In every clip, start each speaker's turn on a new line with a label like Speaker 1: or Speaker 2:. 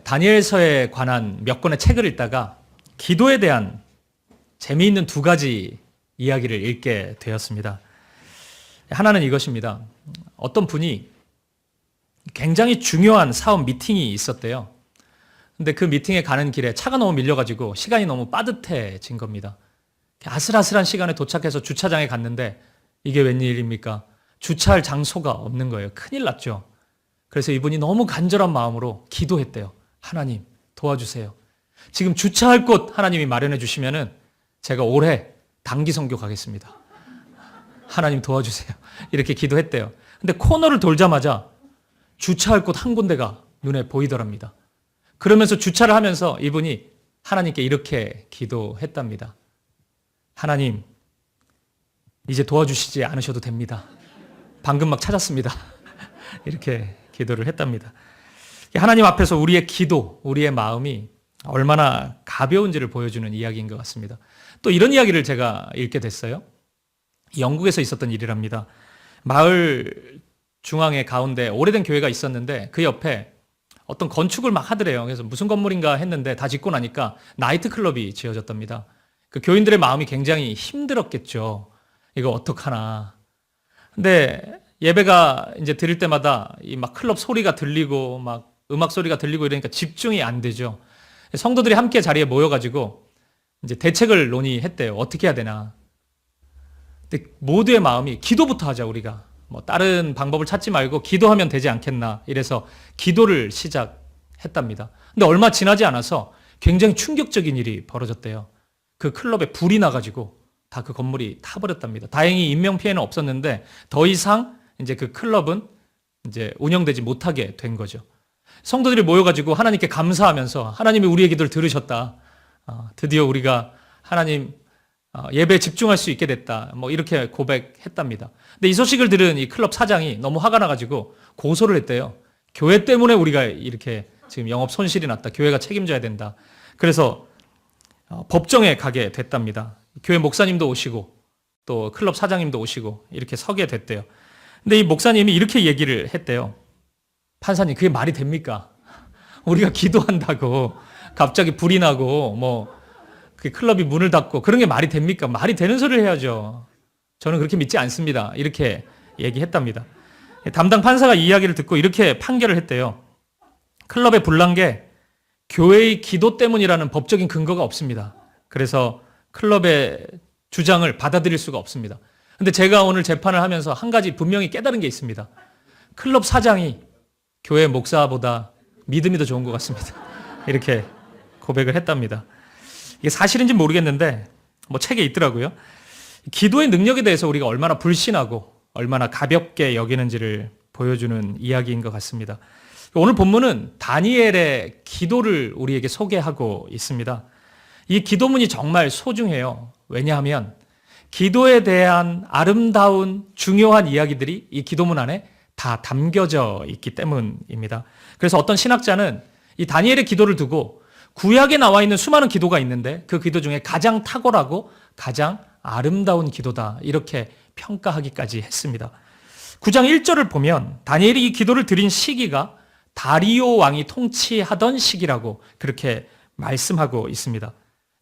Speaker 1: 다니엘서에 관한 몇 권의 책을 읽다가 기도에 대한 재미있는 두 가지 이야기를 읽게 되었습니다. 하나는 이것입니다. 어떤 분이 굉장히 중요한 사업 미팅이 있었대요. 근데 그 미팅에 가는 길에 차가 너무 밀려가지고 시간이 너무 빠듯해진 겁니다. 아슬아슬한 시간에 도착해서 주차장에 갔는데 이게 웬일입니까? 주차할 장소가 없는 거예요. 큰일 났죠. 그래서 이분이 너무 간절한 마음으로 기도했대요. 하나님 도와주세요. 지금 주차할 곳 하나님이 마련해 주시면은 제가 올해 단기 선교 가겠습니다. 하나님 도와주세요. 이렇게 기도했대요. 근데 코너를 돌자마자 주차할 곳 한 군데가 눈에 보이더랍니다. 그러면서 주차를 하면서 이분이 하나님께 이렇게 기도했답니다. 하나님, 이제 도와주시지 않으셔도 됩니다. 방금 막 찾았습니다. 이렇게 기도를 했답니다. 하나님 앞에서 우리의 기도, 우리의 마음이 얼마나 가벼운지를 보여주는 이야기인 것 같습니다. 또 이런 이야기를 제가 읽게 됐어요. 영국에서 있었던 일이랍니다. 마을 중앙에 가운데 오래된 교회가 있었는데 그 옆에 어떤 건축을 막 하더래요. 그래서 무슨 건물인가 했는데 다 짓고 나니까 나이트클럽이 지어졌답니다. 그 교인들의 마음이 굉장히 힘들었겠죠. 이거 어떡하나. 근데 예배가 이제 드릴 때마다 이 막 클럽 소리가 들리고 막 음악 소리가 들리고 이러니까 집중이 안 되죠. 성도들이 함께 자리에 모여가지고 이제 대책을 논의했대요. 어떻게 해야 되나. 근데 모두의 마음이 기도부터 하자 우리가. 뭐 다른 방법을 찾지 말고 기도하면 되지 않겠나. 이래서 기도를 시작했답니다. 근데 얼마 지나지 않아서 굉장히 충격적인 일이 벌어졌대요. 그 클럽에 불이 나가지고 다 그 건물이 타버렸답니다. 다행히 인명피해는 없었는데 더 이상 이제 그 클럽은 이제 운영되지 못하게 된 거죠. 성도들이 모여가지고 하나님께 감사하면서 하나님이 우리의 기도를 들으셨다. 드디어 우리가 하나님 예배에 집중할 수 있게 됐다. 뭐 이렇게 고백했답니다. 근데 이 소식을 들은 이 클럽 사장이 너무 화가 나가지고 고소를 했대요. 교회 때문에 우리가 이렇게 지금 영업 손실이 났다. 교회가 책임져야 된다. 그래서 법정에 가게 됐답니다. 교회 목사님도 오시고 또 클럽 사장님도 오시고 이렇게 서게 됐대요. 근데 이 목사님이 이렇게 얘기를 했대요. 판사님, 그게 말이 됩니까? 우리가 기도한다고 갑자기 불이 나고 뭐 그 클럽이 문을 닫고 그런 게 말이 됩니까? 말이 되는 소리를 해야죠. 저는 그렇게 믿지 않습니다. 이렇게 얘기했답니다. 담당 판사가 이 이야기를 듣고 이렇게 판결을 했대요. 클럽에 불난 게 교회의 기도 때문이라는 법적인 근거가 없습니다. 그래서 클럽의 주장을 받아들일 수가 없습니다. 근데 제가 오늘 재판을 하면서 한 가지 분명히 깨달은 게 있습니다. 클럽 사장이 교회 목사보다 믿음이 더 좋은 것 같습니다. 이렇게 고백을 했답니다. 이게 사실인지 모르겠는데 뭐 책에 있더라고요. 기도의 능력에 대해서 우리가 얼마나 불신하고 얼마나 가볍게 여기는지를 보여주는 이야기인 것 같습니다. 오늘 본문은 다니엘의 기도를 우리에게 소개하고 있습니다. 이 기도문이 정말 소중해요. 왜냐하면 기도에 대한 아름다운 중요한 이야기들이 이 기도문 안에 다 담겨져 있기 때문입니다. 그래서 어떤 신학자는 이 다니엘의 기도를 두고 구약에 나와 있는 수많은 기도가 있는데 그 기도 중에 가장 탁월하고 가장 아름다운 기도다. 이렇게 평가하기까지 했습니다. 9장 1절을 보면 다니엘이 이 기도를 드린 시기가 다리오 왕이 통치하던 시기라고 그렇게 말씀하고 있습니다.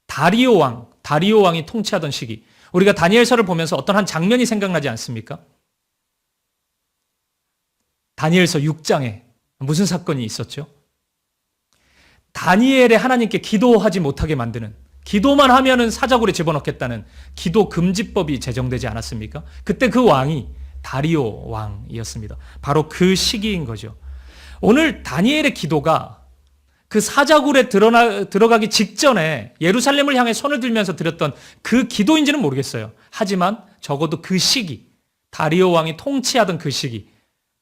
Speaker 1: 다리오 왕이 통치하던 시기. 우리가 다니엘서를 보면서 어떤 한 장면이 생각나지 않습니까? 다니엘서 6장에 무슨 사건이 있었죠? 다니엘의 하나님께 기도하지 못하게 만드는, 기도만 하면은 사자굴에 집어넣겠다는 기도 금지법이 제정되지 않았습니까? 그때 그 왕이 다리오 왕이었습니다. 바로 그 시기인 거죠. 오늘 다니엘의 기도가 그 사자굴에 들어가기 직전에 예루살렘을 향해 손을 들면서 드렸던 그 기도인지는 모르겠어요. 하지만 적어도 그 시기, 다리오 왕이 통치하던 그 시기,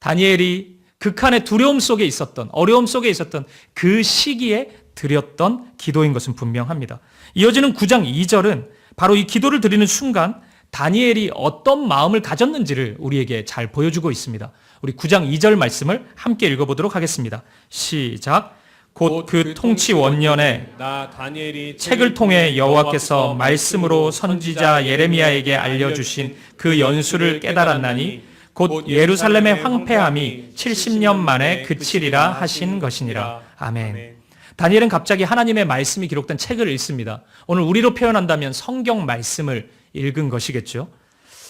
Speaker 1: 다니엘이 극한의 두려움 속에 있었던, 어려움 속에 있었던 그 시기에 드렸던 기도인 것은 분명합니다. 이어지는 9장 2절은 바로 이 기도를 드리는 순간 다니엘이 어떤 마음을 가졌는지를 우리에게 잘 보여주고 있습니다. 우리 9장 2절 말씀을 함께 읽어보도록 하겠습니다. 시작. 곧 그 통치 원년에
Speaker 2: 나 다니엘이
Speaker 1: 책을 통해 여호와께서 말씀으로 선지자 예레미야에게 알려주신 그 연수를 깨달았나니 곧 예루살렘의 황폐함이 70년 만에 그치리라 하신 것이니라. 아멘. 다니엘은 갑자기 하나님의 말씀이 기록된 책을 읽습니다. 오늘 우리로 표현한다면 성경 말씀을 읽은 것이겠죠.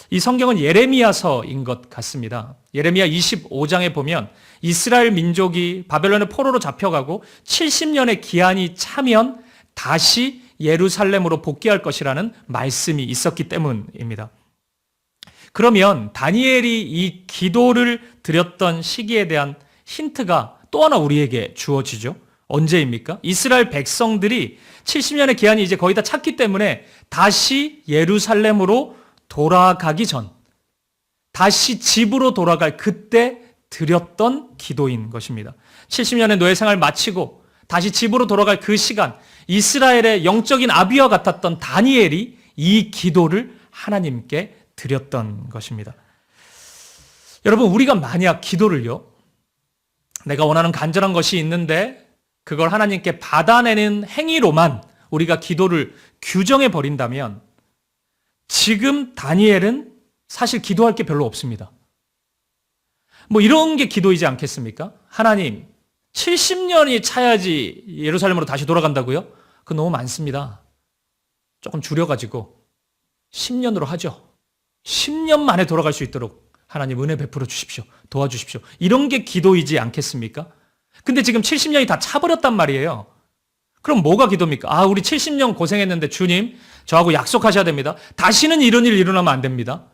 Speaker 1: 이 성경은 예레미야서인 것 같습니다. 예레미야 25장에 보면 이스라엘 민족이 바벨론의 포로로 잡혀가고 70년의 기한이 차면 다시 예루살렘으로 복귀할 것이라는 말씀이 있었기 때문입니다. 그러면 다니엘이 이 기도를 드렸던 시기에 대한 힌트가 또 하나 우리에게 주어지죠. 언제입니까? 이스라엘 백성들이 70년의 기한이 이제 거의 다 찼기 때문에 다시 예루살렘으로 돌아가기 전, 다시 집으로 돌아갈 그때 드렸던 기도인 것입니다. 70년의 노예 생활을 마치고 다시 집으로 돌아갈 그 시간, 이스라엘의 영적인 아비와 같았던 다니엘이 이 기도를 하나님께 드렸던 것입니다. 여러분, 우리가 만약 기도를요, 내가 원하는 간절한 것이 있는데 그걸 하나님께 받아내는 행위로만 우리가 기도를 규정해 버린다면 지금 다니엘은 사실 기도할 게 별로 없습니다. 뭐 이런 게 기도이지 않겠습니까? 하나님, 70년이 차야지 예루살렘으로 다시 돌아간다고요? 그거 너무 많습니다. 조금 줄여가지고 10년으로 하죠. 10년 만에 돌아갈 수 있도록 하나님 은혜 베풀어 주십시오. 도와주십시오. 이런 게 기도이지 않겠습니까? 근데 지금 70년이 다 차버렸단 말이에요. 그럼 뭐가 기도입니까? 우리 70년 고생했는데 주님, 저하고 약속하셔야 됩니다. 다시는 이런 일 일어나면 안 됩니다.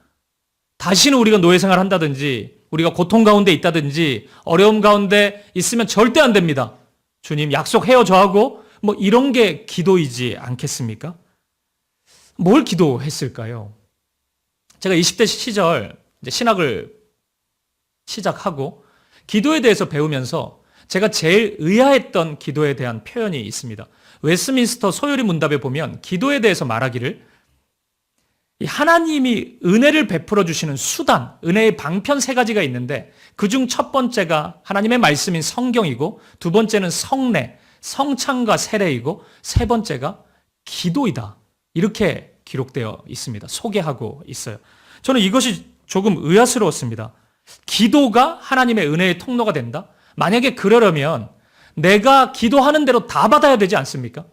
Speaker 1: 다시는 우리가 노예생활 한다든지 우리가 고통 가운데 있다든지 어려움 가운데 있으면 절대 안 됩니다. 주님 약속해요 저하고. 뭐 이런 게 기도이지 않겠습니까? 뭘 기도했을까요? 제가 20대 시절 이제 신학을 시작하고 기도에 대해서 배우면서 제가 제일 의아했던 기도에 대한 표현이 있습니다. 웨스트민스터 소요리 문답에 보면 기도에 대해서 말하기를 하나님이 은혜를 베풀어 주시는 수단, 은혜의 방편 세 가지가 있는데 그중 첫 번째가 하나님의 말씀인 성경이고 두 번째는 성례, 성찬과 세례이고 세 번째가 기도이다. 이렇게 기록되어 있습니다. 소개하고 있어요. 저는 이것이 조금 의아스러웠습니다. 기도가 하나님의 은혜의 통로가 된다? 만약에 그러려면 내가 기도하는 대로 다 받아야 되지 않습니까?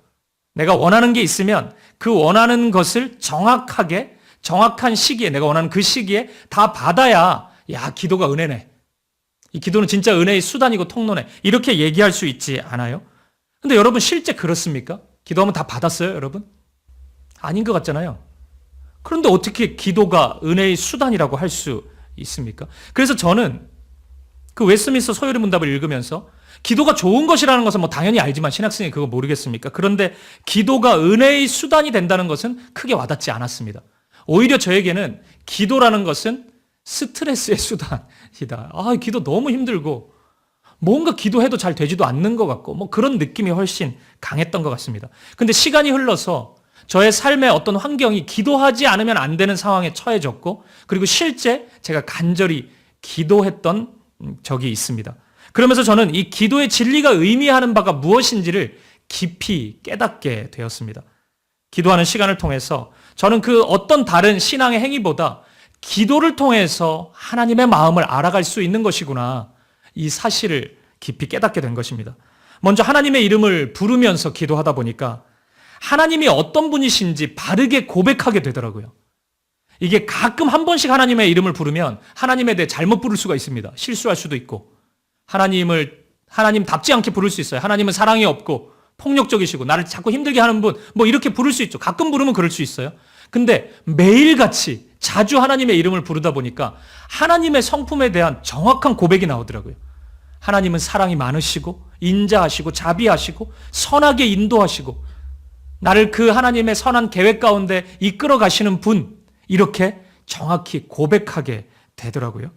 Speaker 1: 내가 원하는 게 있으면 그 원하는 것을 정확하게, 정확한 시기에, 내가 원하는 그 시기에 다 받아야, 야, 기도가 은혜네. 이 기도는 진짜 은혜의 수단이고 통로네. 이렇게 얘기할 수 있지 않아요? 근데 여러분, 실제 그렇습니까? 기도하면 다 받았어요, 여러분? 아닌 것 같잖아요. 그런데 어떻게 기도가 은혜의 수단이라고 할 수 있습니까? 그래서 저는 그 웨스트민스터 소요리 문답을 읽으면서 기도가 좋은 것이라는 것은 뭐 당연히 알지만 신학생이 그거 모르겠습니까? 그런데 기도가 은혜의 수단이 된다는 것은 크게 와닿지 않았습니다. 오히려 저에게는 기도라는 것은 스트레스의 수단이다. 기도 너무 힘들고 뭔가 기도해도 잘 되지도 않는 것 같고 뭐 그런 느낌이 훨씬 강했던 것 같습니다. 근데 시간이 흘러서 저의 삶의 어떤 환경이 기도하지 않으면 안 되는 상황에 처해졌고 그리고 실제 제가 간절히 기도했던 적이 있습니다. 그러면서 저는 이 기도의 진리가 의미하는 바가 무엇인지를 깊이 깨닫게 되었습니다. 기도하는 시간을 통해서 저는 그 어떤 다른 신앙의 행위보다 기도를 통해서 하나님의 마음을 알아갈 수 있는 것이구나. 이 사실을 깊이 깨닫게 된 것입니다. 먼저 하나님의 이름을 부르면서 기도하다 보니까 하나님이 어떤 분이신지 바르게 고백하게 되더라고요. 이게 가끔 한 번씩 하나님의 이름을 부르면 하나님에 대해 잘못 부를 수가 있습니다. 실수할 수도 있고 하나님답지 않게 부를 수 있어요. 하나님은 사랑이 없고 폭력적이시고 나를 자꾸 힘들게 하는 분, 뭐 이렇게 부를 수 있죠. 가끔 부르면 그럴 수 있어요. 근데 매일같이 자주 하나님의 이름을 부르다 보니까 하나님의 성품에 대한 정확한 고백이 나오더라고요. 하나님은 사랑이 많으시고 인자하시고 자비하시고 선하게 인도하시고 나를 그 하나님의 선한 계획 가운데 이끌어 가시는 분, 이렇게 정확히 고백하게 되더라고요.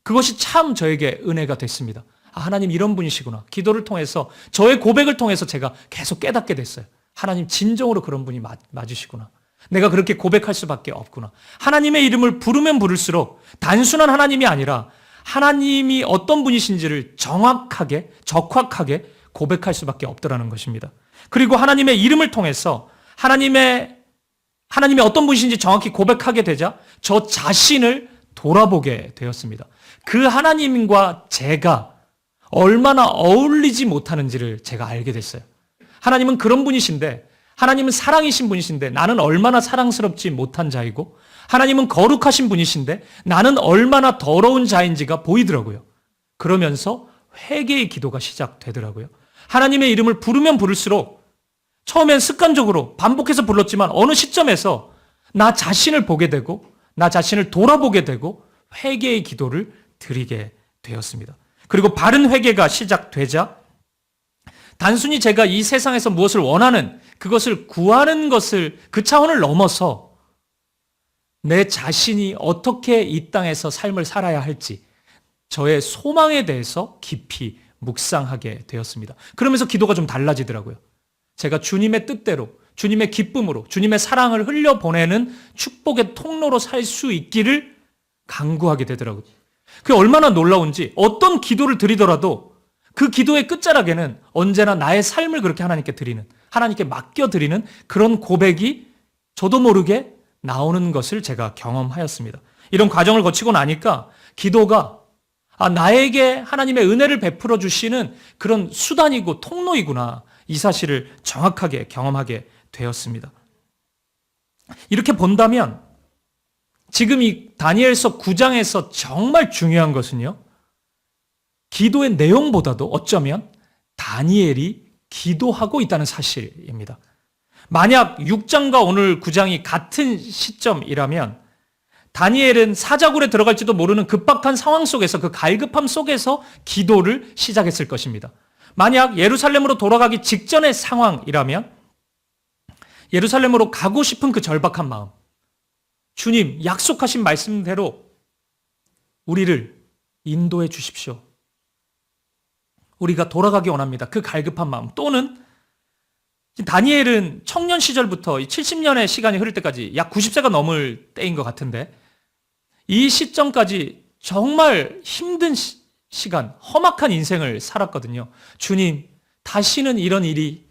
Speaker 1: 그것이 참 저에게 은혜가 됐습니다. 하나님 이런 분이시구나. 기도를 통해서 저의 고백을 통해서 제가 계속 깨닫게 됐어요. 하나님 진정으로 그런 분이 맞으시구나. 내가 그렇게 고백할 수밖에 없구나. 하나님의 이름을 부르면 부를수록 단순한 하나님이 아니라 하나님이 어떤 분이신지를 정확하게, 적확하게 고백할 수밖에 없더라는 것입니다. 그리고 하나님의 이름을 통해서 하나님의 어떤 분이신지 정확히 고백하게 되자 저 자신을 돌아보게 되었습니다. 그 하나님과 제가 얼마나 어울리지 못하는지를 제가 알게 됐어요. 하나님은 그런 분이신데, 하나님은 사랑이신 분이신데 나는 얼마나 사랑스럽지 못한 자이고, 하나님은 거룩하신 분이신데 나는 얼마나 더러운 자인지가 보이더라고요. 그러면서 회개의 기도가 시작되더라고요. 하나님의 이름을 부르면 부를수록 처음엔 습관적으로 반복해서 불렀지만 어느 시점에서 나 자신을 보게 되고 나 자신을 돌아보게 되고 회개의 기도를 드리게 되었습니다. 그리고 바른 회개가 시작되자 단순히 제가 이 세상에서 무엇을 원하는, 그것을 구하는 것을, 그 차원을 넘어서 내 자신이 어떻게 이 땅에서 삶을 살아야 할지 저의 소망에 대해서 깊이 묵상하게 되었습니다. 그러면서 기도가 좀 달라지더라고요. 제가 주님의 뜻대로, 주님의 기쁨으로, 주님의 사랑을 흘려보내는 축복의 통로로 살 수 있기를 간구하게 되더라고요. 그게 얼마나 놀라운지, 어떤 기도를 드리더라도 그 기도의 끝자락에는 언제나 나의 삶을 그렇게 하나님께 드리는, 하나님께 맡겨드리는 그런 고백이 저도 모르게 나오는 것을 제가 경험하였습니다. 이런 과정을 거치고 나니까 기도가 나에게 하나님의 은혜를 베풀어 주시는 그런 수단이고 통로이구나, 이 사실을 정확하게 경험하게 되었습니다. 이렇게 본다면 지금 이 다니엘서 9장에서 정말 중요한 것은요, 기도의 내용보다도 어쩌면 다니엘이 기도하고 있다는 사실입니다. 만약 6장과 오늘 9장이 같은 시점이라면 다니엘은 사자굴에 들어갈지도 모르는 급박한 상황 속에서, 그 갈급함 속에서 기도를 시작했을 것입니다. 만약 예루살렘으로 돌아가기 직전의 상황이라면 예루살렘으로 가고 싶은 그 절박한 마음, 주님 약속하신 말씀대로 우리를 인도해 주십시오, 우리가 돌아가기 원합니다, 그 갈급한 마음, 또는 다니엘은 청년 시절부터 70년의 시간이 흐를 때까지 약 90세가 넘을 때인 것 같은데, 이 시점까지 정말 힘든 시간, 험악한 인생을 살았거든요. 주님, 다시는 이런 일이,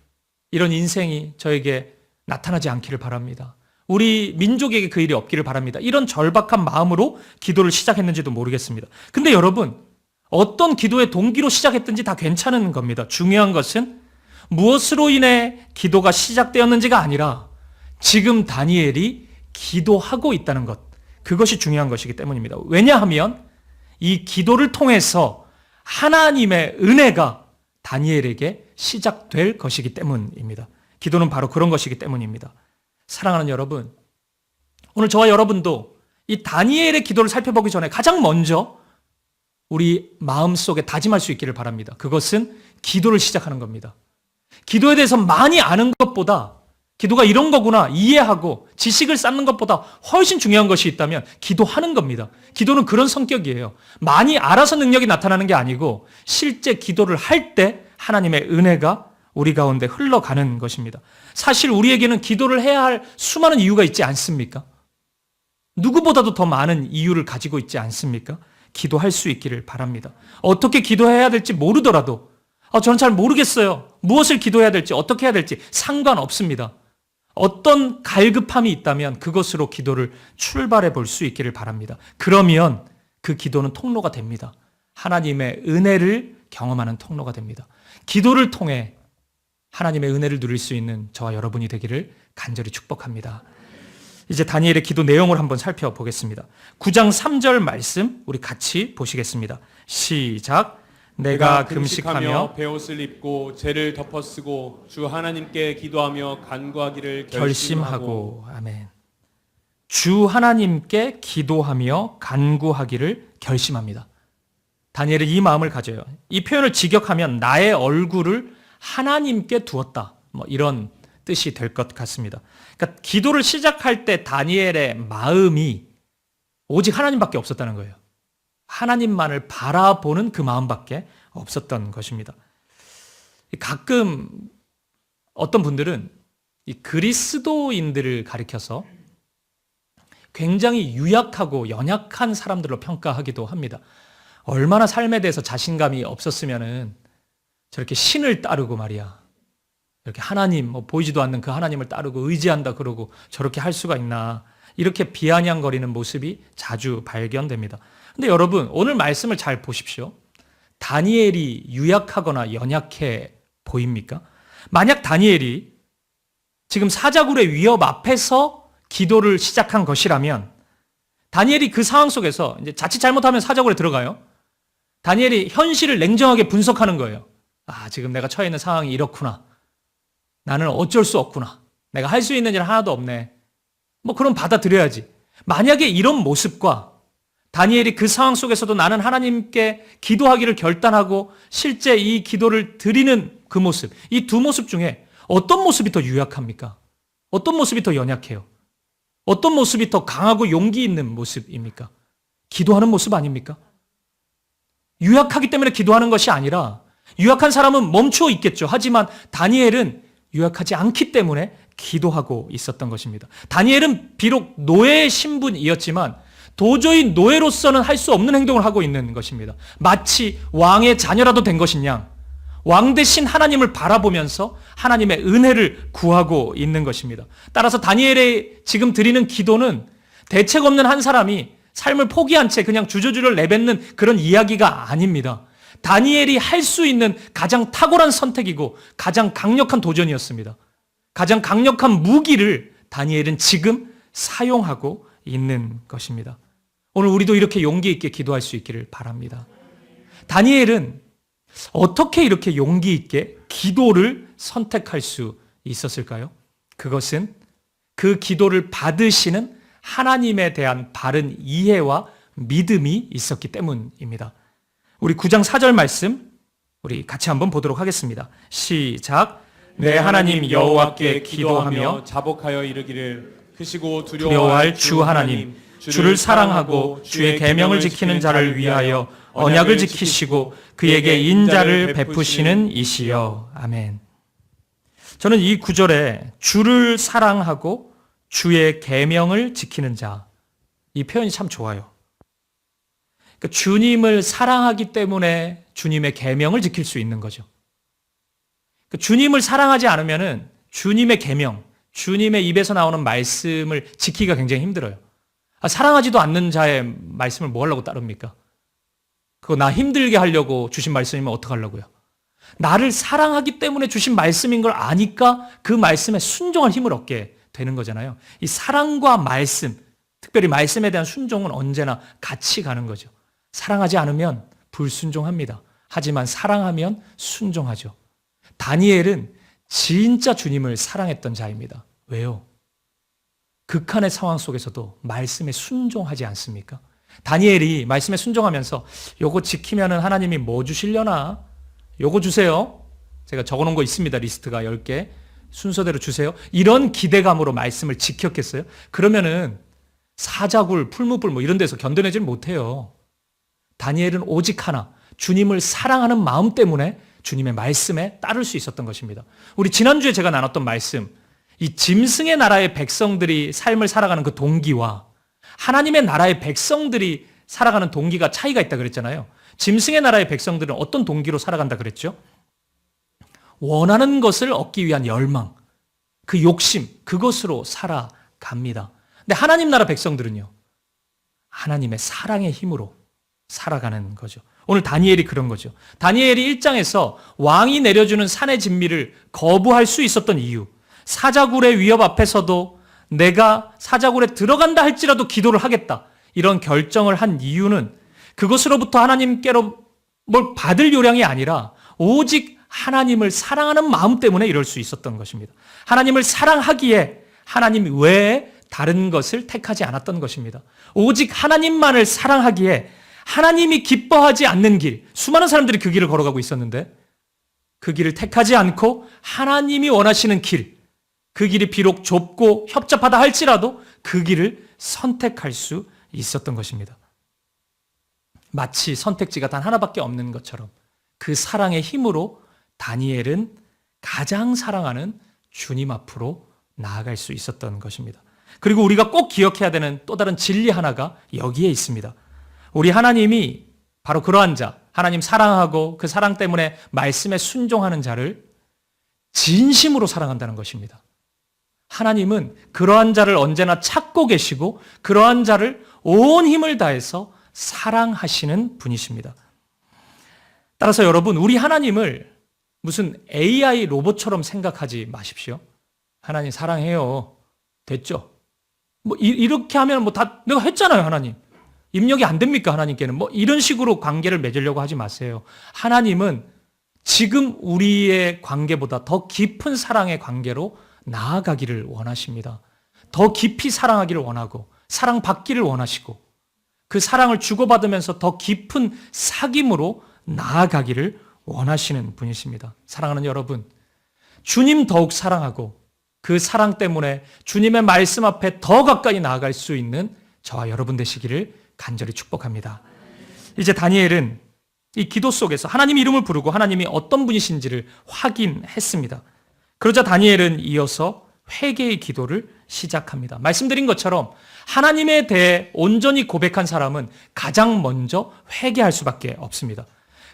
Speaker 1: 이런 인생이 저에게 나타나지 않기를 바랍니다. 우리 민족에게 그 일이 없기를 바랍니다. 이런 절박한 마음으로 기도를 시작했는지도 모르겠습니다. 근데 여러분, 어떤 기도의 동기로 시작했든지 다 괜찮은 겁니다. 중요한 것은 무엇으로 인해 기도가 시작되었는지가 아니라 지금 다니엘이 기도하고 있다는 것, 그것이 중요한 것이기 때문입니다. 왜냐하면 이 기도를 통해서 하나님의 은혜가 다니엘에게 시작될 것이기 때문입니다. 기도는 바로 그런 것이기 때문입니다. 사랑하는 여러분, 오늘 저와 여러분도 이 다니엘의 기도를 살펴보기 전에 가장 먼저 우리 마음속에 다짐할 수 있기를 바랍니다. 그것은 기도를 시작하는 겁니다. 기도에 대해서 많이 아는 것보다, 기도가 이런 거구나 이해하고 지식을 쌓는 것보다 훨씬 중요한 것이 있다면 기도하는 겁니다. 기도는 그런 성격이에요. 많이 알아서 능력이 나타나는 게 아니고 실제 기도를 할 때 하나님의 은혜가 우리 가운데 흘러가는 것입니다. 사실 우리에게는 기도를 해야 할 수많은 이유가 있지 않습니까? 누구보다도 더 많은 이유를 가지고 있지 않습니까? 기도할 수 있기를 바랍니다. 어떻게 기도해야 될지 모르더라도 저는 잘 모르겠어요, 무엇을 기도해야 될지, 어떻게 해야 될지 상관없습니다. 어떤 갈급함이 있다면 그것으로 기도를 출발해 볼 수 있기를 바랍니다. 그러면 그 기도는 통로가 됩니다. 하나님의 은혜를 경험하는 통로가 됩니다. 기도를 통해 하나님의 은혜를 누릴 수 있는 저와 여러분이 되기를 간절히 축복합니다. 이제 다니엘의 기도 내용을 한번 살펴보겠습니다. 9장 3절 말씀 우리 같이 보시겠습니다. 시작. 내가 금식하며
Speaker 2: 베옷을 입고 죄를 덮어쓰고 주 하나님께 기도하며 간구하기를 결심하고.
Speaker 1: 아멘. 주 하나님께 기도하며 간구하기를 결심합니다. 다니엘은 이 마음을 가져요. 이 표현을 직역하면 나의 얼굴을 하나님께 두었다, 이런 뜻이 될 것 같습니다. 그러니까 기도를 시작할 때 다니엘의 마음이 오직 하나님밖에 없었다는 거예요. 하나님만을 바라보는 그 마음밖에 없었던 것입니다. 가끔 어떤 분들은 이 그리스도인들을 가리켜서 굉장히 유약하고 연약한 사람들로 평가하기도 합니다. 얼마나 삶에 대해서 자신감이 없었으면은 저렇게 신을 따르고 말이야, 이렇게 하나님, 보이지도 않는 그 하나님을 따르고 의지한다 그러고 저렇게 할 수가 있나, 이렇게 비아냥거리는 모습이 자주 발견됩니다. 근데 여러분, 오늘 말씀을 잘 보십시오. 다니엘이 유약하거나 연약해 보입니까? 만약 다니엘이 지금 사자굴의 위협 앞에서 기도를 시작한 것이라면 다니엘이 그 상황 속에서 이제 자칫 잘못하면 사자굴에 들어가요. 다니엘이 현실을 냉정하게 분석하는 거예요. 아, 지금 내가 처해 있는 상황이 이렇구나. 나는 어쩔 수 없구나. 내가 할 수 있는 일 하나도 없네. 뭐 그럼 받아들여야지. 만약에 이런 모습과 다니엘이 그 상황 속에서도 나는 하나님께 기도하기를 결단하고 실제 이 기도를 드리는 그 모습, 이 두 모습 중에 어떤 모습이 더 유약합니까? 어떤 모습이 더 연약해요? 어떤 모습이 더 강하고 용기 있는 모습입니까? 기도하는 모습 아닙니까? 유약하기 때문에 기도하는 것이 아니라 유약한 사람은 멈추어 있겠죠. 하지만 다니엘은 유약하지 않기 때문에 기도하고 있었던 것입니다. 다니엘은 비록 노예의 신분이었지만 도저히 노예로서는 할 수 없는 행동을 하고 있는 것입니다. 마치 왕의 자녀라도 된 것이냐, 왕 대신 하나님을 바라보면서 하나님의 은혜를 구하고 있는 것입니다. 따라서 다니엘의 지금 드리는 기도는 대책 없는 한 사람이 삶을 포기한 채 그냥 주저주저 내뱉는 그런 이야기가 아닙니다. 다니엘이 할 수 있는 가장 탁월한 선택이고 가장 강력한 도전이었습니다. 가장 강력한 무기를 다니엘은 지금 사용하고 있는 것입니다. 오늘 우리도 이렇게 용기 있게 기도할 수 있기를 바랍니다. 다니엘은 어떻게 이렇게 용기 있게 기도를 선택할 수 있었을까요? 그것은 그 기도를 받으시는 하나님에 대한 바른 이해와 믿음이 있었기 때문입니다. 우리 9장 4절 말씀 우리 같이 한번 보도록 하겠습니다. 시작. 내 하나님 여호와께 기도하며
Speaker 2: 자복하여 이르기를 크시고
Speaker 1: 두려워할 주 하나님, 주를 사랑하고 주의 계명을 지키는 자를 위하여 언약을 지키시고 그에게 인자를 베푸시는 이시여. 아멘. 저는 이 구절에 주를 사랑하고 주의 계명을 지키는 자, 이 표현이 참 좋아요. 그러니까 주님을 사랑하기 때문에 주님의 계명을 지킬 수 있는 거죠. 그러니까 주님을 사랑하지 않으면은 주님의 계명, 주님의 입에서 나오는 말씀을 지키기가 굉장히 힘들어요. 사랑하지도 않는 자의 말씀을 뭐 하려고 따릅니까? 그거 나 힘들게 하려고 주신 말씀이면 어떡하려고요? 나를 사랑하기 때문에 주신 말씀인 걸 아니까 그 말씀에 순종할 힘을 얻게 되는 거잖아요. 이 사랑과 말씀, 특별히 말씀에 대한 순종은 언제나 같이 가는 거죠. 사랑하지 않으면 불순종합니다. 하지만 사랑하면 순종하죠. 다니엘은 진짜 주님을 사랑했던 자입니다. 왜요? 극한의 상황 속에서도 말씀에 순종하지 않습니까? 다니엘이 말씀에 순종하면서 요거 지키면 하나님이 뭐 주시려나? 요거 주세요. 제가 적어놓은 거 있습니다. 리스트가 10개. 순서대로 주세요. 이런 기대감으로 말씀을 지켰겠어요? 그러면은 사자굴, 풀무불 뭐 이런 데서 견뎌내질 못해요. 다니엘은 오직 하나, 주님을 사랑하는 마음 때문에 주님의 말씀에 따를 수 있었던 것입니다. 우리 지난주에 제가 나눴던 말씀, 이 짐승의 나라의 백성들이 삶을 살아가는 그 동기와 하나님의 나라의 백성들이 살아가는 동기가 차이가 있다 그랬잖아요. 짐승의 나라의 백성들은 어떤 동기로 살아간다 그랬죠? 원하는 것을 얻기 위한 열망, 그 욕심, 그것으로 살아갑니다. 근데 하나님 나라 백성들은요, 하나님의 사랑의 힘으로 살아가는 거죠. 오늘 다니엘이 그런 거죠. 다니엘이 1장에서 왕이 내려주는 산의 진미를 거부할 수 있었던 이유, 사자굴의 위협 앞에서도 내가 사자굴에 들어간다 할지라도 기도를 하겠다, 이런 결정을 한 이유는 그것으로부터 하나님께로 뭘 받을 요량이 아니라 오직 하나님을 사랑하는 마음 때문에 이럴 수 있었던 것입니다. 하나님을 사랑하기에 하나님 외에 다른 것을 택하지 않았던 것입니다. 오직 하나님만을 사랑하기에 하나님이 기뻐하지 않는 길, 수많은 사람들이 그 길을 걸어가고 있었는데 그 길을 택하지 않고 하나님이 원하시는 길, 그 길이 비록 좁고 협잡하다 할지라도 그 길을 선택할 수 있었던 것입니다. 마치 선택지가 단 하나밖에 없는 것처럼 그 사랑의 힘으로 다니엘은 가장 사랑하는 주님 앞으로 나아갈 수 있었던 것입니다. 그리고 우리가 꼭 기억해야 되는 또 다른 진리 하나가 여기에 있습니다. 우리 하나님이 바로 그러한 자, 하나님 사랑하고 그 사랑 때문에 말씀에 순종하는 자를 진심으로 사랑한다는 것입니다. 하나님은 그러한 자를 언제나 찾고 계시고 그러한 자를 온 힘을 다해서 사랑하시는 분이십니다. 따라서 여러분, 우리 하나님을 무슨 AI 로봇처럼 생각하지 마십시오. 하나님 사랑해요. 됐죠? 뭐 이렇게 하면 뭐 다 내가 했잖아요, 하나님. 입력이 안 됩니까, 하나님께는? 뭐 이런 식으로 관계를 맺으려고 하지 마세요. 하나님은 지금 우리의 관계보다 더 깊은 사랑의 관계로 나아가기를 원하십니다. 더 깊이 사랑하기를 원하고 사랑받기를 원하시고 그 사랑을 주고받으면서 더 깊은 사귐으로 나아가기를 원하시는 분이십니다. 사랑하는 여러분, 주님 더욱 사랑하고 그 사랑 때문에 주님의 말씀 앞에 더 가까이 나아갈 수 있는 저와 여러분 되시기를 간절히 축복합니다. 이제 다니엘은 이 기도 속에서 하나님 이름을 부르고 하나님이 어떤 분이신지를 확인했습니다. 그러자 다니엘은 이어서 회개의 기도를 시작합니다. 말씀드린 것처럼 하나님에 대해 온전히 고백한 사람은 가장 먼저 회개할 수밖에 없습니다.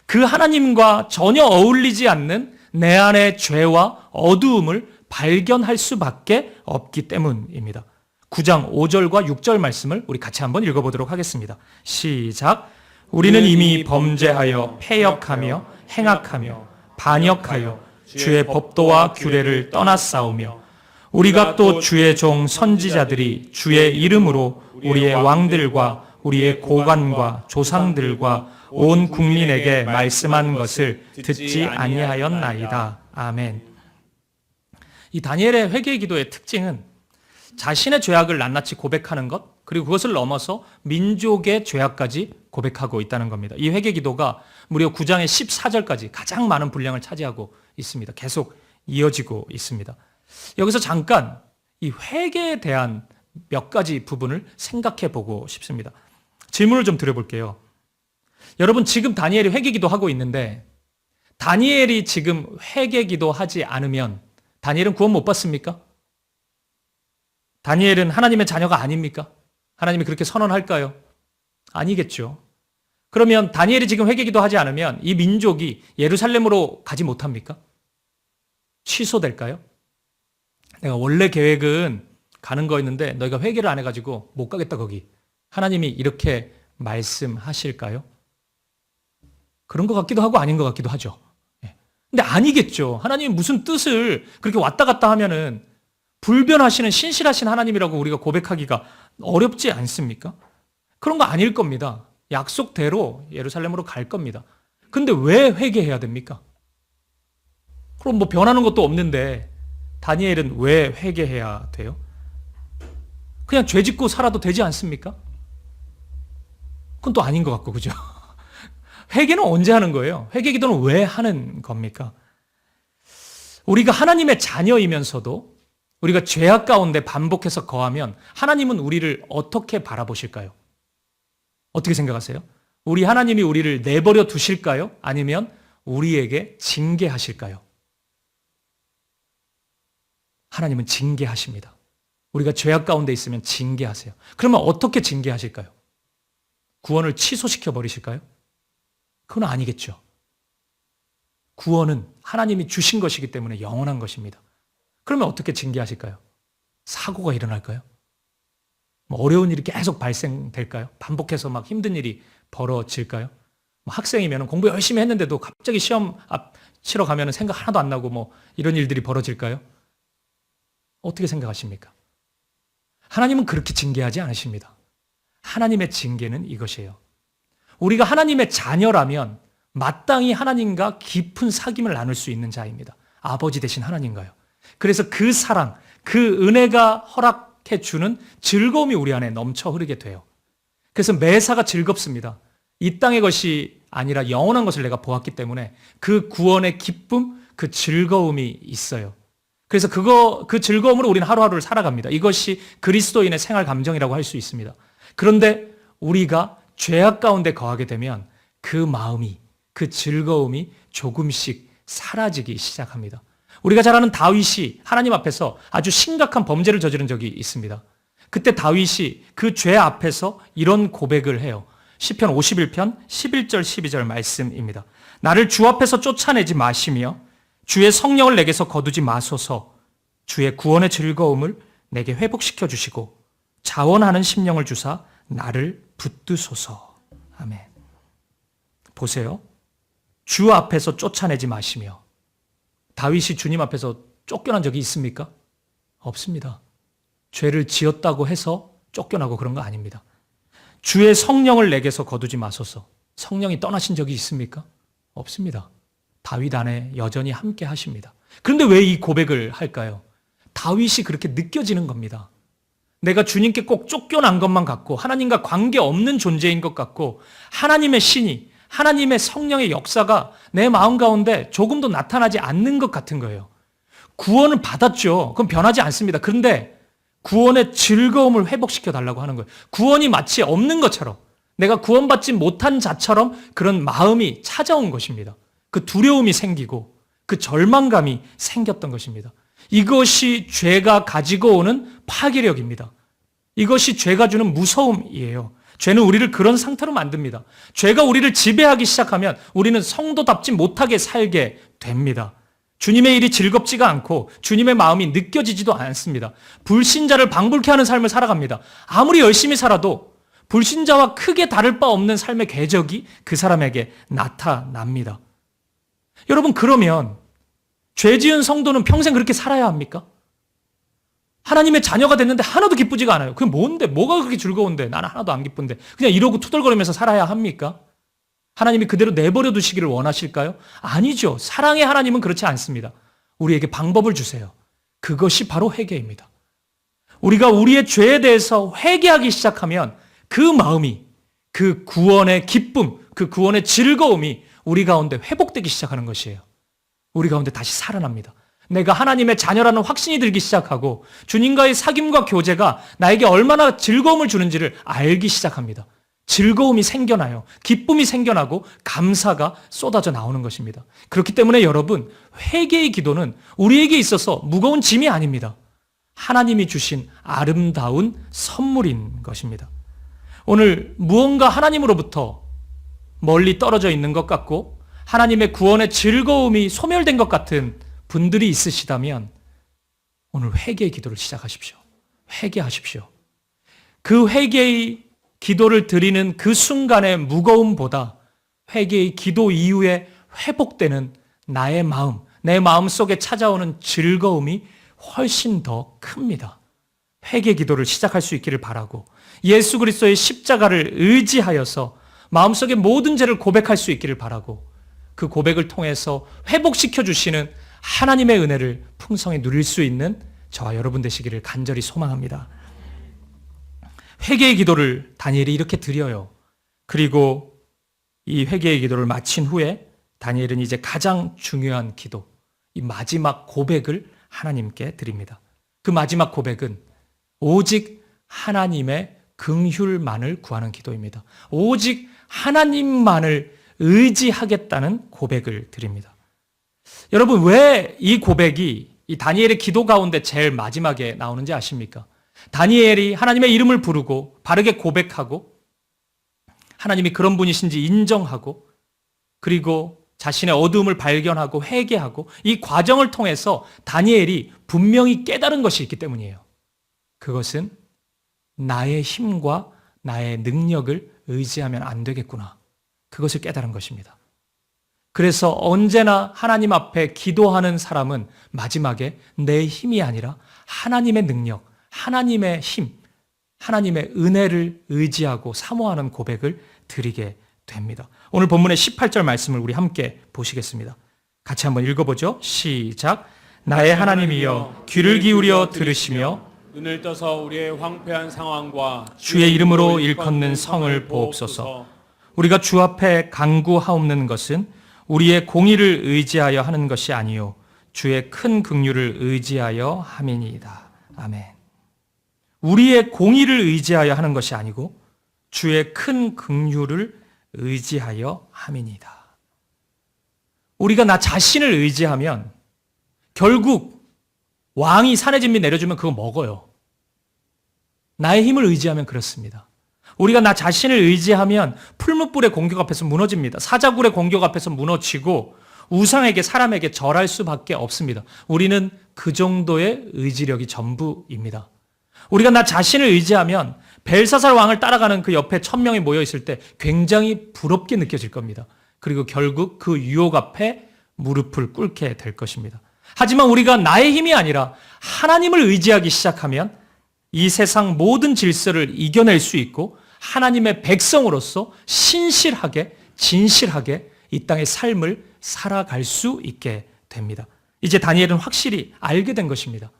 Speaker 1: 그 하나님과 전혀 어울리지 않는 내 안의 죄와 어두움을 발견할 수밖에 없기 때문입니다. 9장 5절과 6절 말씀을 우리 같이 한번 읽어보도록 하겠습니다. 시작. 우리는 이미 범죄하여 패역하며 행악하며 반역하여 주의 법도와 규례를 떠났사오며 우리가 또 주의 종 선지자들이 주의 이름으로 우리의 왕들과 우리의 고관과 조상들과 온 국민에게 말씀한 것을 듣지 아니하였나이다. 아멘. 이 다니엘의 회개 기도의 특징은 자신의 죄악을 낱낱이 고백하는 것, 그리고 그것을 넘어서 민족의 죄악까지 고백하고 있다는 겁니다. 이 회개 기도가 무려 9장의 14절까지 가장 많은 분량을 차지하고 있습니다. 계속 이어지고 있습니다. 여기서 잠깐 이 회개에 대한 몇 가지 부분을 생각해 보고 싶습니다. 질문을 좀 드려볼게요. 여러분, 지금 다니엘이 회개 기도하고 있는데 다니엘이 지금 회개 기도하지 않으면 다니엘은 구원 못 받습니까? 다니엘은 하나님의 자녀가 아닙니까? 하나님이 그렇게 선언할까요? 아니겠죠. 그러면 다니엘이 지금 회개 기도하지 않으면 이 민족이 예루살렘으로 가지 못합니까? 취소될까요? 내가 원래 계획은 가는 거였는데 너희가 회개를 안 해가지고 못 가겠다 거기. 하나님이 이렇게 말씀하실까요? 그런 것 같기도 하고 아닌 것 같기도 하죠. 근데 아니겠죠. 하나님이 무슨 뜻을 그렇게 왔다 갔다 하면은 불변하시는 신실하신 하나님이라고 우리가 고백하기가 어렵지 않습니까? 그런 거 아닐 겁니다. 약속대로 예루살렘으로 갈 겁니다. 근데 왜 회개해야 됩니까? 그럼 뭐 변하는 것도 없는데 다니엘은 왜 회개해야 돼요? 그냥 죄 짓고 살아도 되지 않습니까? 그건 또 아닌 것 같고, 그죠? 회개는 언제 하는 거예요? 회개 기도는 왜 하는 겁니까? 우리가 하나님의 자녀이면서도 우리가 죄악 가운데 반복해서 거하면 하나님은 우리를 어떻게 바라보실까요? 어떻게 생각하세요? 우리 하나님이 우리를 내버려 두실까요? 아니면 우리에게 징계하실까요? 하나님은 징계하십니다. 우리가 죄악 가운데 있으면 징계하세요. 그러면 어떻게 징계하실까요? 구원을 취소시켜 버리실까요? 그건 아니겠죠. 구원은 하나님이 주신 것이기 때문에 영원한 것입니다. 그러면 어떻게 징계하실까요? 사고가 일어날까요? 뭐 어려운 일이 계속 발생될까요? 반복해서 막 힘든 일이 벌어질까요? 뭐 학생이면 공부 열심히 했는데도 갑자기 시험 치러 가면 생각 하나도 안 나고 뭐 이런 일들이 벌어질까요? 어떻게 생각하십니까? 하나님은 그렇게 징계하지 않으십니다. 하나님의 징계는 이것이에요. 우리가 하나님의 자녀라면 마땅히 하나님과 깊은 사귐을 나눌 수 있는 자입니다. 아버지 되신 하나님과요. 그래서 그 사랑, 그 은혜가 허락해 주는 즐거움이 우리 안에 넘쳐 흐르게 돼요. 그래서 매사가 즐겁습니다. 이 땅의 것이 아니라 영원한 것을 내가 보았기 때문에 그 구원의 기쁨, 그 즐거움이 있어요. 그래서 그 즐거움으로 우리는 하루하루를 살아갑니다. 이것이 그리스도인의 생활 감정이라고 할 수 있습니다. 그런데 우리가 죄악 가운데 거하게 되면 그 마음이, 그 즐거움이 조금씩 사라지기 시작합니다. 우리가 잘 아는 다윗이 하나님 앞에서 아주 심각한 범죄를 저지른 적이 있습니다. 그때 다윗이 그 죄 앞에서 이런 고백을 해요. 시편 51편 11절 12절 말씀입니다. 나를 주 앞에서 쫓아내지 마시며 주의 성령을 내게서 거두지 마소서. 주의 구원의 즐거움을 내게 회복시켜 주시고 자원하는 심령을 주사 나를 붙드소서. 아멘. 보세요. 주 앞에서 쫓아내지 마시며. 다윗이 주님 앞에서 쫓겨난 적이 있습니까? 없습니다. 죄를 지었다고 해서 쫓겨나고 그런 거 아닙니다. 주의 성령을 내게서 거두지 마소서. 성령이 떠나신 적이 있습니까? 없습니다. 다윗 안에 여전히 함께 하십니다. 그런데 왜 이 고백을 할까요? 다윗이 그렇게 느껴지는 겁니다. 내가 주님께 꼭 쫓겨난 것만 같고 하나님과 관계없는 존재인 것 같고 하나님의 신이, 하나님의 성령의 역사가 내 마음 가운데 조금도 나타나지 않는 것 같은 거예요. 구원을 받았죠. 그럼 변하지 않습니다. 그런데 구원의 즐거움을 회복시켜 달라고 하는 거예요. 구원이 마치 없는 것처럼, 내가 구원받지 못한 자처럼 그런 마음이 찾아온 것입니다. 그 두려움이 생기고 그 절망감이 생겼던 것입니다. 이것이 죄가 가지고 오는 파괴력입니다. 이것이 죄가 주는 무서움이에요. 죄는 우리를 그런 상태로 만듭니다. 죄가 우리를 지배하기 시작하면 우리는 성도답지 못하게 살게 됩니다. 주님의 일이 즐겁지가 않고 주님의 마음이 느껴지지도 않습니다. 불신자를 방불케 하는 삶을 살아갑니다. 아무리 열심히 살아도 불신자와 크게 다를 바 없는 삶의 궤적이 그 사람에게 나타납니다. 여러분, 그러면 죄 지은 성도는 평생 그렇게 살아야 합니까? 하나님의 자녀가 됐는데 하나도 기쁘지가 않아요. 그게 뭔데? 뭐가 그렇게 즐거운데? 나는 하나도 안 기쁜데. 그냥 이러고 투덜거리면서 살아야 합니까? 하나님이 그대로 내버려 두시기를 원하실까요? 아니죠. 사랑의 하나님은 그렇지 않습니다. 우리에게 방법을 주세요. 그것이 바로 회개입니다. 우리가 우리의 죄에 대해서 회개하기 시작하면 그 마음이, 그 구원의 기쁨, 그 구원의 즐거움이 우리 가운데 회복되기 시작하는 것이에요. 우리 가운데 다시 살아납니다. 내가 하나님의 자녀라는 확신이 들기 시작하고 주님과의 사귐과 교제가 나에게 얼마나 즐거움을 주는지를 알기 시작합니다. 즐거움이 생겨나요. 기쁨이 생겨나고 감사가 쏟아져 나오는 것입니다. 그렇기 때문에 여러분, 회개의 기도는 우리에게 있어서 무거운 짐이 아닙니다. 하나님이 주신 아름다운 선물인 것입니다. 오늘 무언가 하나님으로부터 멀리 떨어져 있는 것 같고 하나님의 구원의 즐거움이 소멸된 것 같은 분들이 있으시다면 오늘 회개의 기도를 시작하십시오. 회개하십시오. 그 회개의 기도를 드리는 그 순간의 무거움보다 회개의 기도 이후에 회복되는 나의 마음, 내 마음 속에 찾아오는 즐거움이 훨씬 더 큽니다. 회개 기도를 시작할 수 있기를 바라고 예수 그리스도의 십자가를 의지하여서 마음속의 모든 죄를 고백할 수 있기를 바라고 그 고백을 통해서 회복시켜 주시는 하나님의 은혜를 풍성히 누릴 수 있는 저와 여러분 되시기를 간절히 소망합니다. 회개의 기도를 다니엘이 이렇게 드려요. 그리고 이 회개의 기도를 마친 후에 다니엘은 이제 가장 중요한 기도, 이 마지막 고백을 하나님께 드립니다. 그 마지막 고백은 오직 하나님의 긍휼만을 구하는 기도입니다. 오직 하나님만을 의지하겠다는 고백을 드립니다. 여러분, 왜 이 고백이 이 다니엘의 기도 가운데 제일 마지막에 나오는지 아십니까? 다니엘이 하나님의 이름을 부르고 바르게 고백하고 하나님이 그런 분이신지 인정하고 그리고 자신의 어두움을 발견하고 회개하고 이 과정을 통해서 다니엘이 분명히 깨달은 것이 있기 때문이에요. 그것은 나의 힘과 나의 능력을 의지하면 안 되겠구나. 그것을 깨달은 것입니다. 그래서 언제나 하나님 앞에 기도하는 사람은 마지막에 내 힘이 아니라 하나님의 능력, 하나님의 힘, 하나님의 은혜를 의지하고 사모하는 고백을 드리게 됩니다. 오늘 본문의 18절 말씀을 우리 함께 보시겠습니다. 같이 한번 읽어보죠. 시작. 나의 하나님이여 귀를 기울여 들으시며
Speaker 2: 눈을 떠서 우리의 황폐한 상황과
Speaker 1: 주의 이름으로 일컫는 성을 보옵소서. 우리가 주 앞에 간구하옵는 것은 우리의 공의를 의지하여 하는 것이 아니요 주의 큰 긍휼을 의지하여 함이니이다. 아멘. 우리의 공의를 의지하여 하는 것이 아니고 주의 큰 긍휼을 의지하여 함이니이다. 우리가 나 자신을 의지하면 결국 왕이 산의 진미 내려주면 그거 먹어요. 나의 힘을 의지하면 그렇습니다. 우리가 나 자신을 의지하면 풀무불의 공격 앞에서 무너집니다. 사자굴의 공격 앞에서 무너지고 우상에게 사람에게 절할 수밖에 없습니다. 우리는 그 정도의 의지력이 전부입니다. 우리가 나 자신을 의지하면 벨사살 왕을 따라가는 그 옆에 1000명이 모여 있을 때 굉장히 부럽게 느껴질 겁니다. 그리고 결국 그 유혹 앞에 무릎을 꿇게 될 것입니다. 하지만 우리가 나의 힘이 아니라 하나님을 의지하기 시작하면 이 세상 모든 질서를 이겨낼 수 있고 하나님의 백성으로서 신실하게, 진실하게 이 땅의 삶을 살아갈 수 있게 됩니다. 이제 다니엘은 확실히 알게 된 것입니다.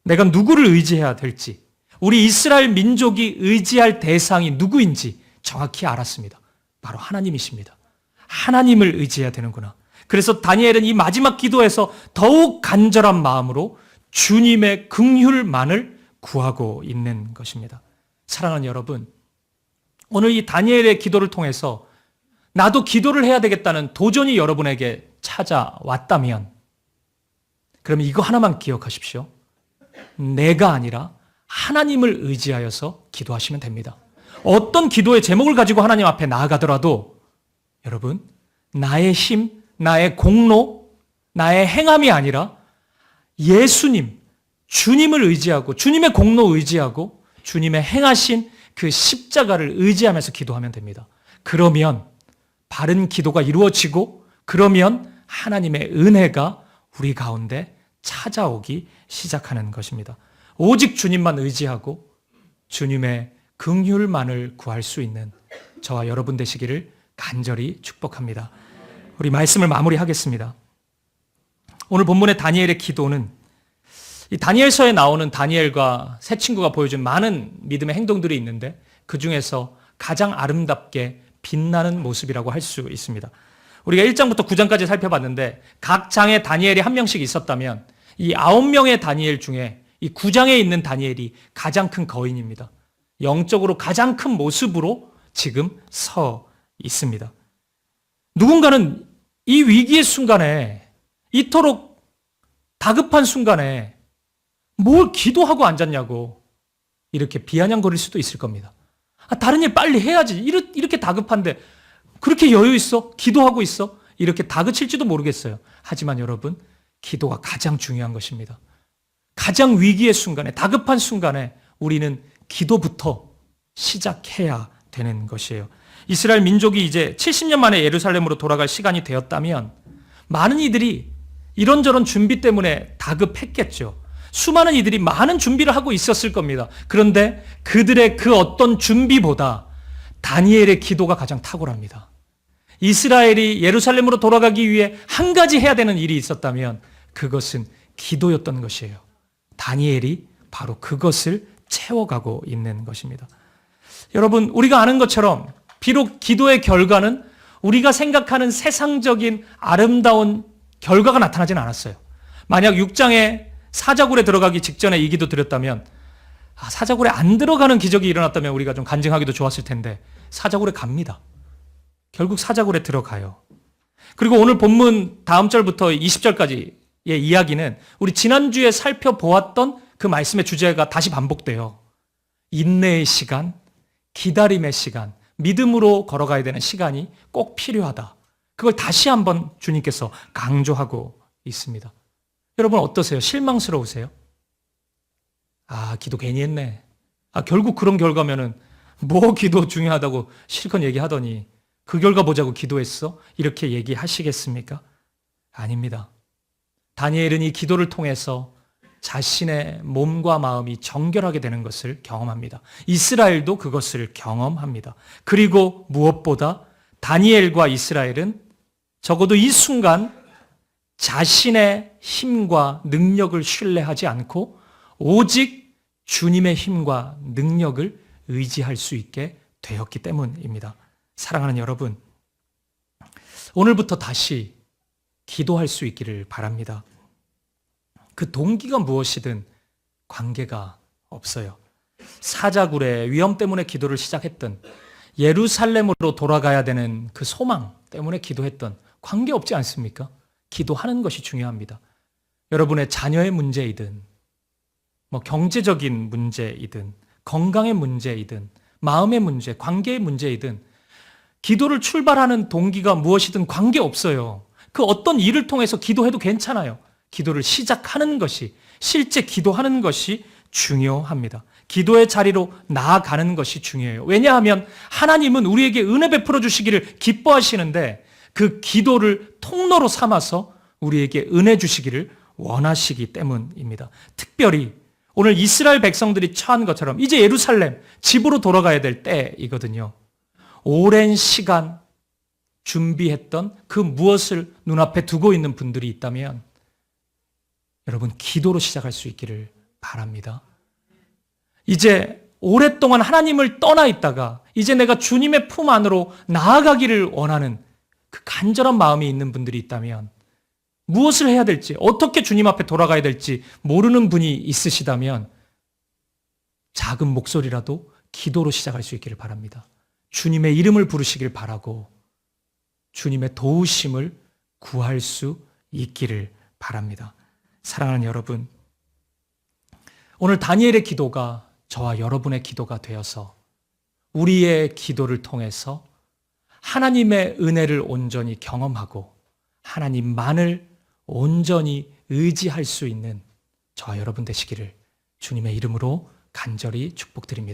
Speaker 1: 내가 누구를 의지해야 될지, 우리 이스라엘 민족이 의지할 대상이 누구인지 정확히 알았습니다. 바로 하나님이십니다. 하나님을 의지해야 되는구나. 그래서 다니엘은 이 마지막 기도에서 더욱 간절한 마음으로 주님의 긍휼만을 구하고 있는 것입니다. 사랑하는 여러분, 오늘 이 다니엘의 기도를 통해서 나도 기도를 해야 되겠다는 도전이 여러분에게 찾아왔다면, 그럼 이거 하나만 기억하십시오. 내가 아니라 하나님을 의지하여서 기도하시면 됩니다. 어떤 기도의 제목을 가지고 하나님 앞에 나아가더라도 여러분, 나의 힘, 나의 공로, 나의 행함이 아니라 예수님, 주님을 의지하고 주님의 공로 의지하고 주님의 행하신 그 십자가를 의지하면서 기도하면 됩니다. 그러면 바른 기도가 이루어지고 그러면 하나님의 은혜가 우리 가운데 찾아오기 시작하는 것입니다. 오직 주님만 의지하고 주님의 긍휼만을 구할 수 있는 저와 여러분 되시기를 간절히 축복합니다. 우리 말씀을 마무리하겠습니다. 오늘 본문의 다니엘의 기도는 이 다니엘서에 나오는 다니엘과 세 친구가 보여준 많은 믿음의 행동들이 있는데 그 중에서 가장 아름답게 빛나는 모습이라고 할 수 있습니다. 우리가 1장부터 9장까지 살펴봤는데 각 장에 다니엘이 한 명씩 있었다면 이 9명의 다니엘 중에 이 9장에 있는 다니엘이 가장 큰 거인입니다. 영적으로 가장 큰 모습으로 지금 서 있습니다. 누군가는 이 위기의 순간에, 이토록 다급한 순간에 뭘 기도하고 앉았냐고 이렇게 비아냥거릴 수도 있을 겁니다. 다른 일 빨리 해야지. 이렇게 다급한데 그렇게 여유 있어? 기도하고 있어? 이렇게 다그칠지도 모르겠어요. 하지만 여러분, 기도가 가장 중요한 것입니다. 가장 위기의 순간에, 다급한 순간에 우리는 기도부터 시작해야 되는 것이에요. 이스라엘 민족이 이제 70년 만에 예루살렘으로 돌아갈 시간이 되었다면 많은 이들이 이런저런 준비 때문에 다급했겠죠. 수많은 이들이 많은 준비를 하고 있었을 겁니다. 그런데 그들의 그 어떤 준비보다 다니엘의 기도가 가장 탁월합니다. 이스라엘이 예루살렘으로 돌아가기 위해 한 가지 해야 되는 일이 있었다면 그것은 기도였던 것이에요. 다니엘이 바로 그것을 채워가고 있는 것입니다. 여러분, 우리가 아는 것처럼 비록 기도의 결과는 우리가 생각하는 세상적인 아름다운 결과가 나타나진 않았어요. 만약 6장에 사자굴에 들어가기 직전에 이 기도 드렸다면 사자굴에 안 들어가는 기적이 일어났다면 우리가 좀 간증하기도 좋았을 텐데 사자굴에 갑니다. 결국 사자굴에 들어가요. 그리고 오늘 본문 다음 절부터 20절까지의 이야기는 우리 지난주에 살펴보았던 그 말씀의 주제가 다시 반복돼요. 인내의 시간, 기다림의 시간, 믿음으로 걸어가야 되는 시간이 꼭 필요하다. 그걸 다시 한번 주님께서 강조하고 있습니다. 여러분 어떠세요? 실망스러우세요? 기도 괜히 했네. 결국 그런 결과면은 뭐 기도 중요하다고 실컷 얘기하더니 그 결과 보자고 기도했어? 이렇게 얘기하시겠습니까? 아닙니다. 다니엘은 이 기도를 통해서 자신의 몸과 마음이 정결하게 되는 것을 경험합니다. 이스라엘도 그것을 경험합니다. 그리고 무엇보다 다니엘과 이스라엘은 적어도 이 순간 자신의 힘과 능력을 신뢰하지 않고 오직 주님의 힘과 능력을 의지할 수 있게 되었기 때문입니다. 사랑하는 여러분, 오늘부터 다시 기도할 수 있기를 바랍니다. 그 동기가 무엇이든 관계가 없어요. 사자굴의 위험 때문에 기도를 시작했던, 예루살렘으로 돌아가야 되는 그 소망 때문에 기도했던, 관계없지 않습니까? 기도하는 것이 중요합니다. 여러분의 자녀의 문제이든 경제적인 문제이든 건강의 문제이든 마음의 문제, 관계의 문제이든 기도를 출발하는 동기가 무엇이든 관계없어요. 그 어떤 일을 통해서 기도해도 괜찮아요. 기도를 시작하는 것이, 실제 기도하는 것이 중요합니다. 기도의 자리로 나아가는 것이 중요해요. 왜냐하면 하나님은 우리에게 은혜 베풀어 주시기를 기뻐하시는데 그 기도를 통로로 삼아서 우리에게 은혜 주시기를 원하시기 때문입니다. 특별히 오늘 이스라엘 백성들이 처한 것처럼 이제 예루살렘 집으로 돌아가야 될 때이거든요. 오랜 시간 준비했던 그 무엇을 눈앞에 두고 있는 분들이 있다면 여러분 기도로 시작할 수 있기를 바랍니다. 이제 오랫동안 하나님을 떠나 있다가 이제 내가 주님의 품 안으로 나아가기를 원하는 그 간절한 마음이 있는 분들이 있다면 무엇을 해야 될지, 어떻게 주님 앞에 돌아가야 될지 모르는 분이 있으시다면 작은 목소리라도 기도로 시작할 수 있기를 바랍니다. 주님의 이름을 부르시길 바라고 주님의 도우심을 구할 수 있기를 바랍니다. 사랑하는 여러분, 오늘 다니엘의 기도가 저와 여러분의 기도가 되어서 우리의 기도를 통해서 하나님의 은혜를 온전히 경험하고 하나님만을 온전히 의지할 수 있는 저와 여러분 되시기를 주님의 이름으로 간절히 축복드립니다.